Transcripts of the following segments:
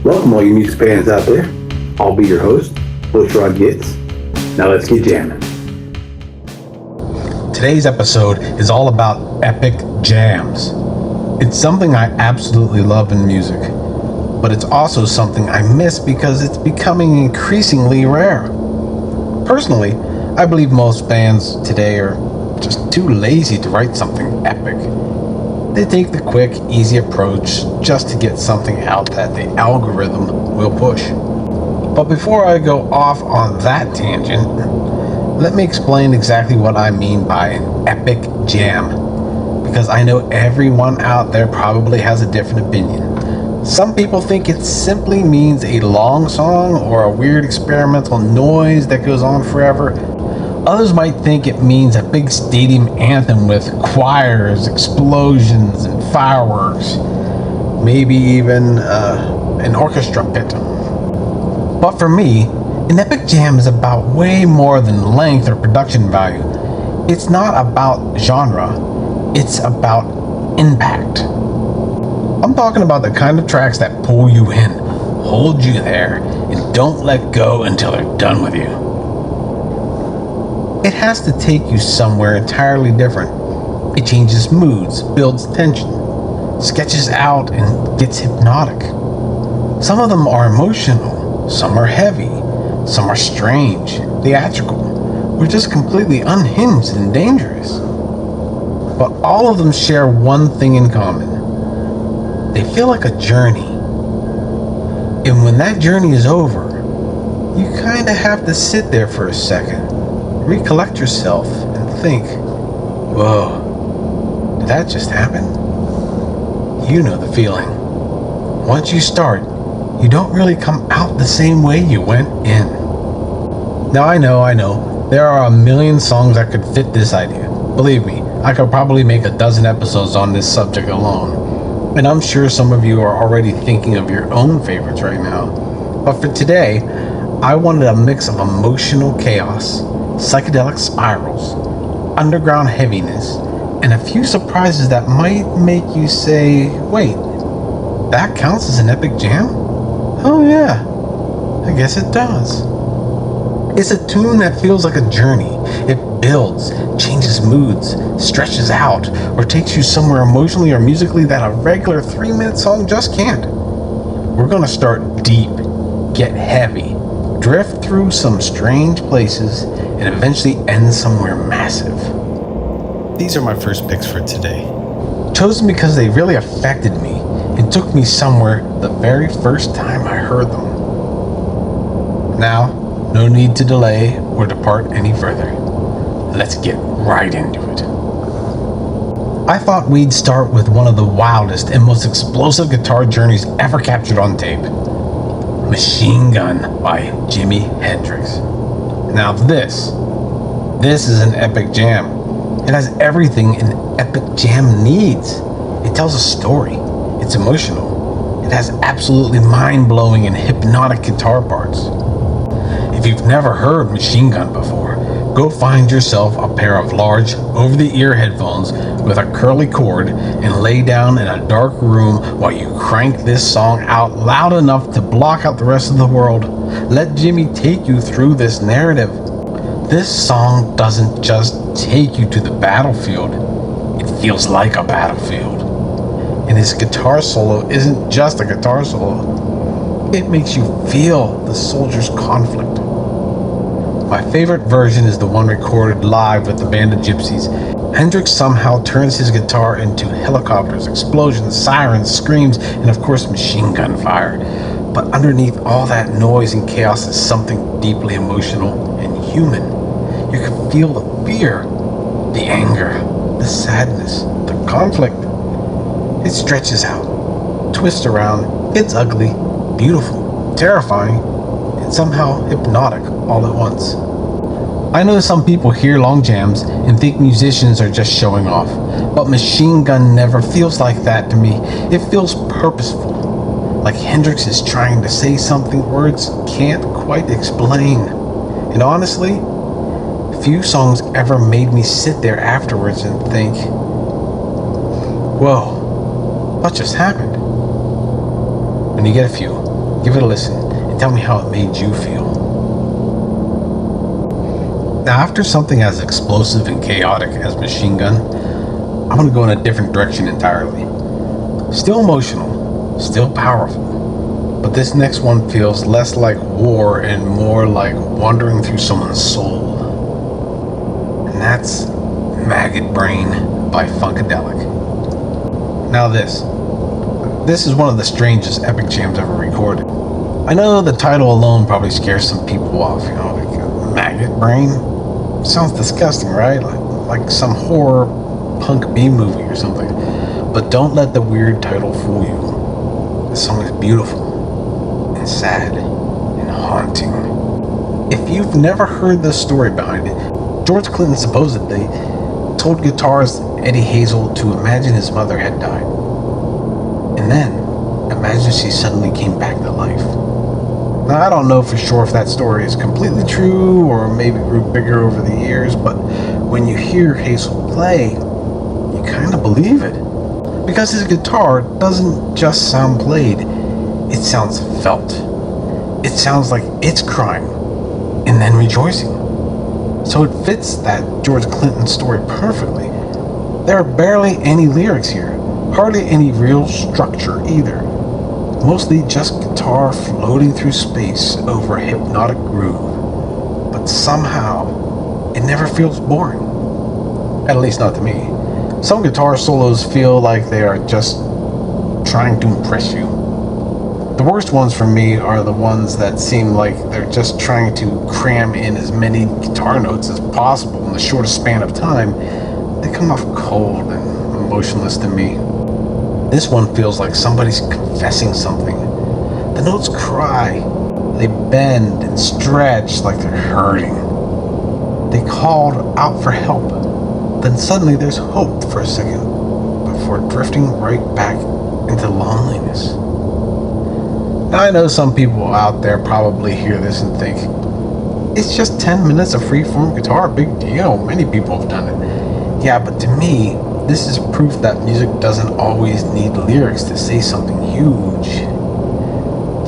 Welcome all you music fans out there. I'll be your host, Bushrod Gitts. Now let's get jamming. Today's episode is all about epic jams. It's something I absolutely love in music, but it's also something I miss because it's becoming increasingly rare. Personally, I believe most bands today are just too lazy to write something epic. They take the quick, easy approach just to get something out that the algorithm will push. But before I go off on that tangent, let me explain exactly what I mean by an epic jam, because I know everyone out there probably has a different opinion. Some people think it simply means a long song or a weird experimental noise that goes on forever. Others might think it means a big stadium anthem with choirs, explosions, and fireworks. Maybe even an orchestra pit. But for me, an epic jam is about way more than length or production value. It's not about genre, it's about impact. I'm talking about the kind of tracks that pull you in, hold you there, and don't let go until they're done with you. It has to take you somewhere entirely different. It changes moods, builds tension, sketches out, and gets hypnotic. Some of them are emotional, some are heavy, some are strange, theatrical, or just completely unhinged and dangerous. But all of them share one thing in common. They feel like a journey. And when that journey is over, you kinda have to sit there for a second, recollect yourself, and think, whoa, did that just happen? You know the feeling. Once you start, you don't really come out the same way you went in. Now I know, there are a million songs that could fit this idea. Believe me, I could probably make a dozen episodes on this subject alone. And I'm sure some of you are already thinking of your own favorites right now. But for today, I wanted a mix of emotional chaos, psychedelic spirals, underground heaviness, and a few surprises that might make you say, wait, that counts as an epic jam? Oh yeah, I guess it does. It's a tune that feels like a journey. It builds, changes moods, stretches out, or takes you somewhere emotionally or musically that a regular 3-minute song just can't. We're gonna start deep, get heavy, drift through some strange places, and eventually end somewhere massive. These are my first picks for today, chosen because they really affected me and took me somewhere the very first time I heard them. Now, no need to delay or depart any further. Let's get right into it. I thought we'd start with one of the wildest and most explosive guitar journeys ever captured on tape. Machine Gun by Jimi Hendrix. Now this is an epic jam. It has everything an epic jam needs. It tells a story. It's emotional. It has absolutely mind-blowing and hypnotic guitar parts. If you've never heard Machine Gun before, go find yourself a pair of large, over-the-ear headphones with a curly cord and lay down in a dark room while you crank this song out loud enough to block out the rest of the world. Let Jimmy take you through this narrative. This song doesn't just take you to the battlefield, it feels like a battlefield. And his guitar solo isn't just a guitar solo, it makes you feel the soldiers' conflict. My favorite version is the one recorded live with the band of Gypsies. Hendrix somehow turns his guitar into helicopters, explosions, sirens, screams, and of course machine gun fire. But underneath all that noise and chaos is something deeply emotional and human. You can feel the fear, the anger, the sadness, the conflict. It stretches out, twists around, it's ugly, beautiful, terrifying, and somehow hypnotic all at once. I know some people hear long jams and think musicians are just showing off, but Machine Gun never feels like that to me. It feels purposeful, like Hendrix is trying to say something words can't quite explain. And honestly, few songs ever made me sit there afterwards and think, whoa, what just happened? When you get a few, Give it a listen and tell me how it made you feel. Now, after something as explosive and chaotic as Machine Gun, I'm going to go in a different direction entirely. Still emotional, still powerful, but this next one feels less like war and more like wandering through someone's soul. And that's Maggot Brain by Funkadelic. Now this is one of the strangest epic jams ever recorded. I know the title alone probably scares some people off, like Maggot Brain. Sounds disgusting, right? Like some horror punk B movie or something. But don't let the weird title fool you. The song is beautiful and sad and haunting. If you've never heard the story behind it, George Clinton supposedly told guitarist Eddie Hazel to imagine his mother had died. And then imagine she suddenly came back to life. Now, I don't know for sure if that story is completely true or maybe grew bigger over the years, but when you hear Hazel play, you kind of believe it. Because his guitar doesn't just sound played, it sounds felt. It sounds like it's crying and then rejoicing. So it fits that George Clinton story perfectly. There are barely any lyrics here, hardly any real structure either. Mostly just guitar floating through space over a hypnotic groove. But somehow, it never feels boring. At least not to me. Some guitar solos feel like they are just trying to impress you. The worst ones for me are the ones that seem like they're just trying to cram in as many guitar notes as possible in the shortest span of time. They come off cold and emotionless to me. This one feels like somebody's confessing something. The notes cry. They bend and stretch like they're hurting. They called out for help. Then suddenly there's hope for a second before drifting right back into loneliness. Now, I know some people out there probably hear this and think, it's just 10 minutes of free-form guitar, big deal, many people have done it. Yeah, but to me, this is proof that music doesn't always need lyrics to say something huge.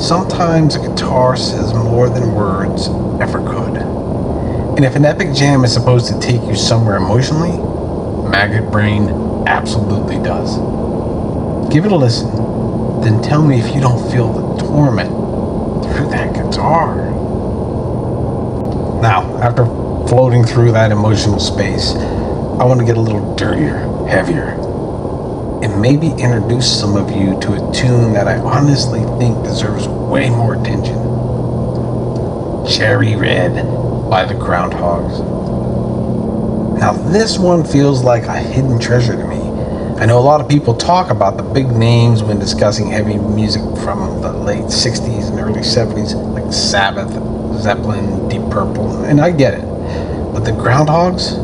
Sometimes a guitar says more than words ever could. And if an epic jam is supposed to take you somewhere emotionally, Maggot Brain absolutely does. Give it a listen, then tell me if you don't feel the torment through that guitar. Now, after floating through that emotional space, I want to get a little dirtier, heavier, and maybe introduce some of you to a tune that I honestly think deserves way more attention. Cherry Red by the Groundhogs. Now this one feels like a hidden treasure to me. I know a lot of people talk about the big names when discussing heavy music from the late 60s and early 70s, like Sabbath, Zeppelin, Deep Purple, and I get it. But the Groundhogs,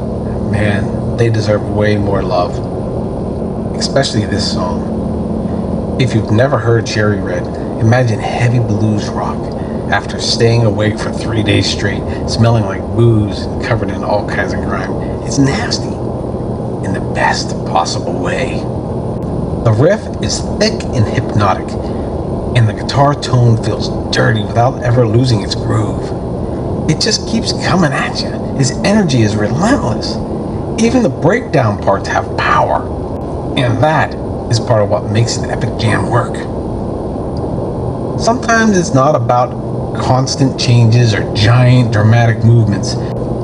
man, they deserve way more love. Especially this song. If you've never heard Cherry Red, imagine heavy blues rock after staying awake for 3 days straight, smelling like booze and covered in all kinds of grime. It's nasty in the best possible way. The riff is thick and hypnotic, and the guitar tone feels dirty without ever losing its groove. It just keeps coming at you. His energy is relentless. Even the breakdown parts have power, and that is part of what makes an epic jam work. Sometimes it's not about constant changes or giant dramatic movements.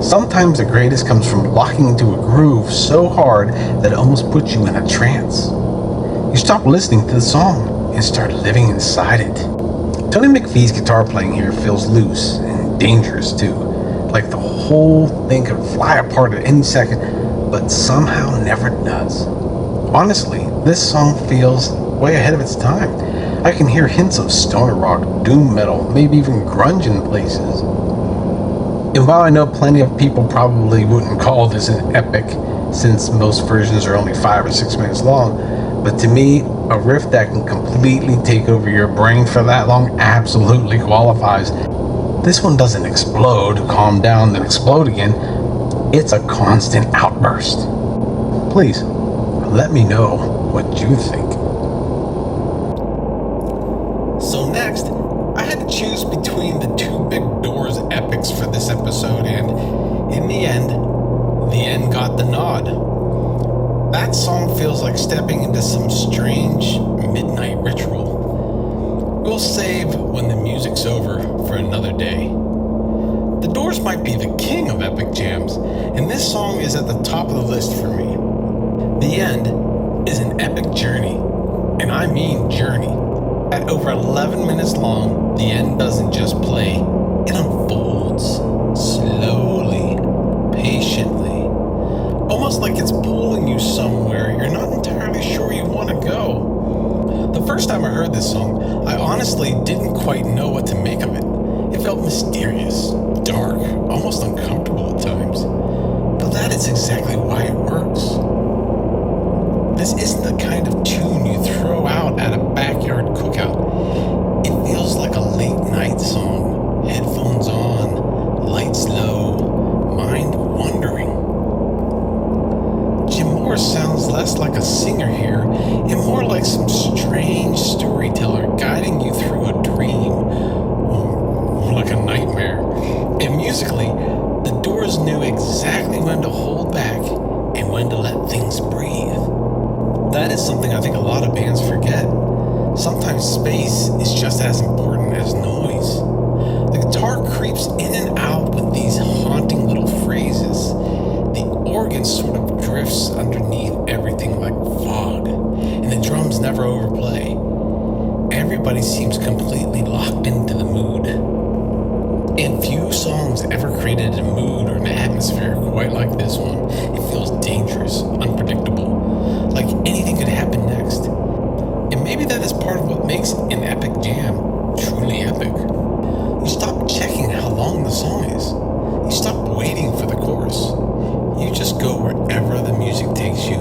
Sometimes the greatest comes from locking into a groove so hard that it almost puts you in a trance. You stop listening to the song and start living inside it. Tony McPhee's guitar playing here feels loose and dangerous too. Like the whole thing could fly apart at any second, but somehow never does. Honestly, this song feels way ahead of its time. I can hear hints of stoner rock, doom metal, maybe even grunge in places. And while I know plenty of people probably wouldn't call this an epic, since most versions are only 5 or 6 minutes long, but to me, a riff that can completely take over your brain for that long absolutely qualifies. This one doesn't explode, calm down, then explode again. It's a constant outburst. Please, let me know what you think. So next, I had to choose between the two Big Doors epics for this episode, and in the end got the nod. That song feels like stepping into some strange midnight ritual. We'll save when the music's over for another day. The Doors might be the king of epic jams, and this song is at the top of the list for me. The End is an epic journey, and I mean journey. At over 11 minutes long, The End doesn't just play, it unfolds slowly, patiently, almost like it's pulling you somewhere you're not entirely sure you want to go. The first time I heard this song, I honestly didn't quite know what to make of it. It felt mysterious, dark, almost uncomfortable at times. But that is exactly why it works. This isn't the kind of tune you throw out at a backyard cookout. It feels like a late night song, headphones on, lights low, mind wandering. Jim Morris sounds less like a singer here and more like some strange storyteller guiding you through a dream, or like a nightmare. And musically, the Doors knew exactly when to hold back and when to let things breathe. That is something I think a lot of bands forget. Sometimes space is just as important as noise. The guitar creeps in and out with these haunting little phrases. The organ sort of drifts underneath everything like fog, and the drums never overplay. Everybody seems completely locked into the mood. And few songs ever created a mood or an atmosphere quite like this one. It feels dangerous, unpredictable, like anything could happen next. And maybe that is part of what makes an epic jam truly epic. You stop checking how long the song is. You stop waiting for the chorus. You just go wherever the music takes you.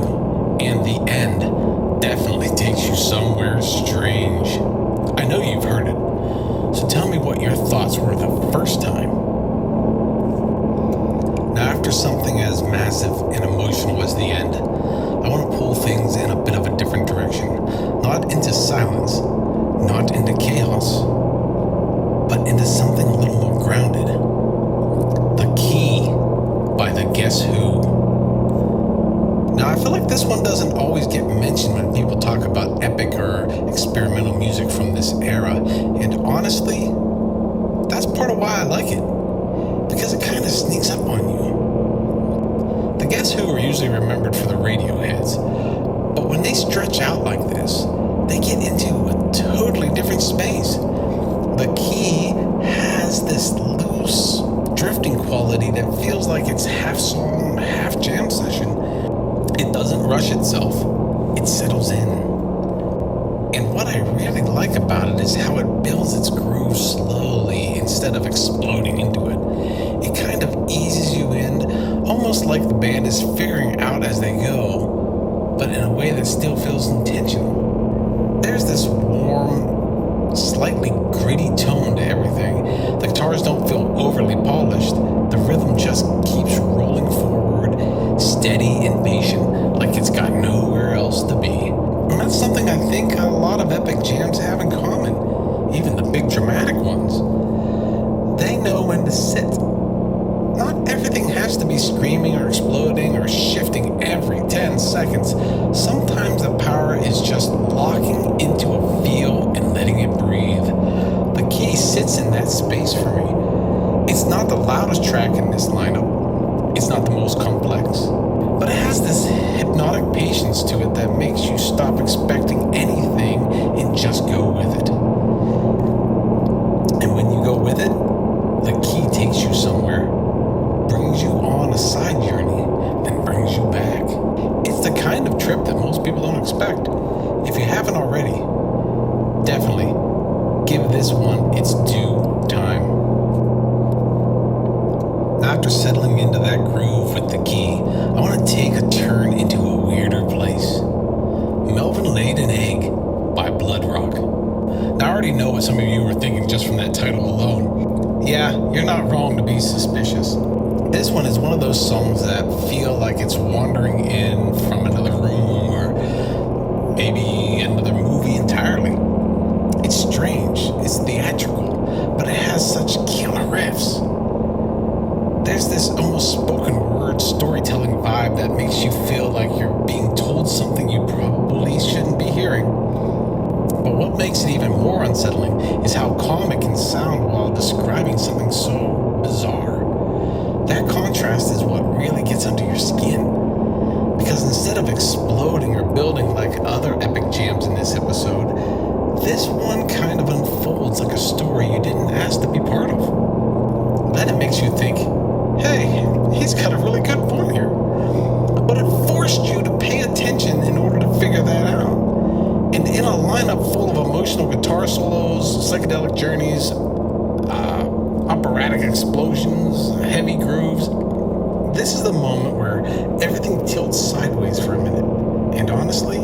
And The End definitely takes you somewhere strange. I know you've heard it. So tell me what your thoughts were the first time. Now, after something as massive and emotional as The End, I want to pull things in a bit of a different direction. Not into silence, not into chaos, but into something a little more grounded. The Key by the Guess Who. Now, I feel like this one doesn't always get mentioned when people talk about epic or experimental music from this era, and honestly, that's part of why I like it, because it kind of sneaks up on you. The Guess Who are usually remembered for the radio hits, but when they stretch out like this, they get into a totally different space. The Key has this loose, drifting quality that feels like it's half song, half jam session. It doesn't rush itself, it settles in. And what I really like about it is how it builds its groove slowly instead of exploding into it. It kind of eases you in, almost like the band is figuring out as they go, but in a way that still feels intentional. There's this warm, slightly gritty tone to everything. The guitars don't feel overly polished. The rhythm just keeps rolling forward, steady and patient, like it's got nowhere else to be. And that's something I think a lot of epic jams have in common, even the big dramatic ones. They know when to sit. Not everything has to be screaming or exploding or shifting every 10 seconds. Sometimes the power is just locking into a feel and letting it breathe. The Key sits in that space for me. It's not the loudest track in this lineup. It's not the most complex. But it has this hypnotic patience to it that makes you stop expecting anything and just go with it. And when you go with it, the Key takes you somewhere, brings you on a side journey, then brings you back. It's the kind of trip that most people don't expect. If you haven't already, definitely give this one its due time. After settling into that groove with the Key, I want to take a turn into a weirder place. Melvin Laid an Egg by Blood Rock. Now, I already know what some of you were thinking just from that title alone. Yeah, you're not wrong to be suspicious. This one is one of those songs that feel like it's wandering in from another room or maybe another movie entirely. It's strange, it's theatrical, but it has such killer riffs. There's this almost spoken word storytelling vibe that makes you feel like you're being told something you probably shouldn't be hearing. But what makes it even more unsettling is how calm it can sound while describing something so bizarre. That contrast is what really gets under your skin. Because instead of exploding or building like other epic jams in this episode, this one kind of unfolds like a story you didn't ask to be part of. Then it makes you think, hey, he's got a really good point here. But it forced you to pay attention in order to figure that out. And in a lineup full of emotional guitar solos, psychedelic journeys, operatic explosions, heavy grooves, this is the moment where everything tilts sideways for a minute. And honestly,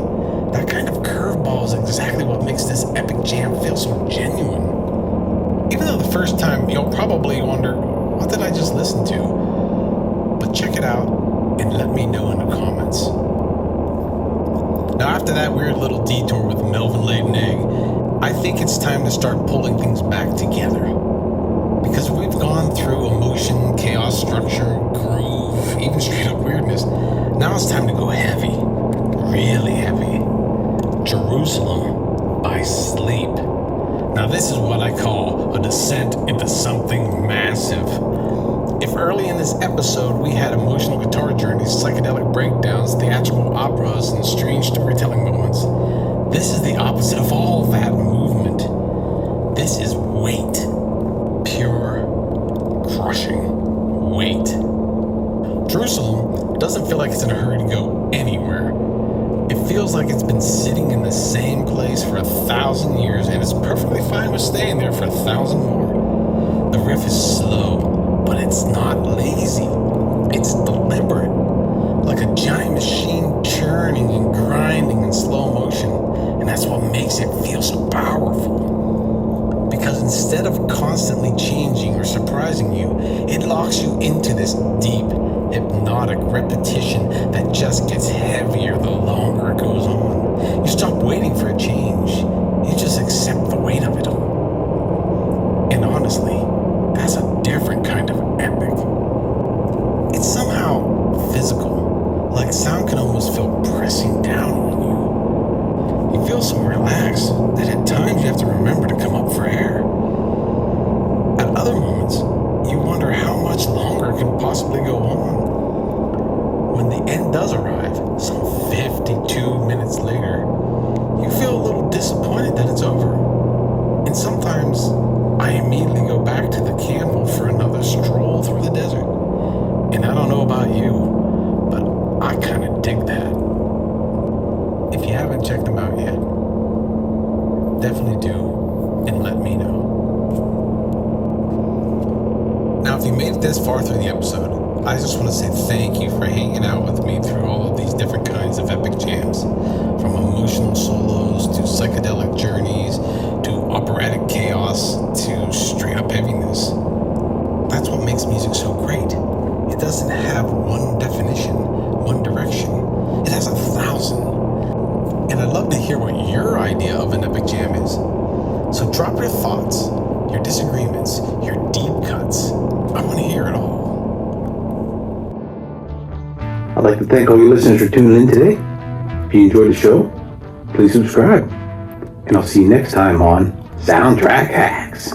that kind of curveball is exactly what makes this epic jam feel so genuine. Even though the first time you'll probably wonder, what did I just listen to? But check it out and let me know in the comments. Now after that weird little detour with Melvin laid an egg, I think it's time to start pulling things back together. Because we've gone through emotion, chaos, structure, groove, even straight up weirdness. Now it's time to go heavy. Really heavy. Jerusalem by Sleep. Now this is what I call a descent into something massive. If early in this episode we had emotional guitar journeys, psychedelic breakdowns, theatrical operas, and strange storytelling moments, this is the opposite of all that movement. This is weight. Pure, crushing weight. Jerusalem doesn't feel like it's in a hurry to go anywhere. It feels like it's been sitting in the same place for 1,000 years and it's perfectly fine with staying there for 1,000 more. The riff is slow, but it's not lazy. It's deliberate, like a giant machine churning and grinding in slow motion, and that's what makes it feel so powerful. Because instead of constantly changing or surprising you, it locks you into this deep, hypnotic repetition that just gets heavier the longer it goes on. You stop waiting for a change. You just accept the weight of it all. And honestly, that's a different kind of epic. It's somehow physical, like sound can almost feel pressing down on you. You feel so relaxed that at times you have to remember to come up for air. At other moments, you wonder how much longer it can possibly go on. When the end does arrive, some 52 minutes later, you feel a little disappointed that it's over. And sometimes I immediately go back to the camel for another stroll through the desert. And I don't know about you, but I kind of dig that. If you haven't checked them out yet, definitely do and let me know. Now, if you made it this far through the episode, I just want to say thank you for hanging out with me through all of these different kinds of epic jams. From emotional solos to psychedelic journeys to operatic chaos to straight up heaviness. That's what makes music so great. It doesn't have one definition, one direction. It has 1,000. And I'd love to hear what your idea of an epic jam is. So drop your thoughts, your disagreements, your deep cuts. I want to hear it all. I'd like to thank all you listeners for tuning in today. If you enjoyed the show, please subscribe. And I'll see you next time on Soundtrack Hacks.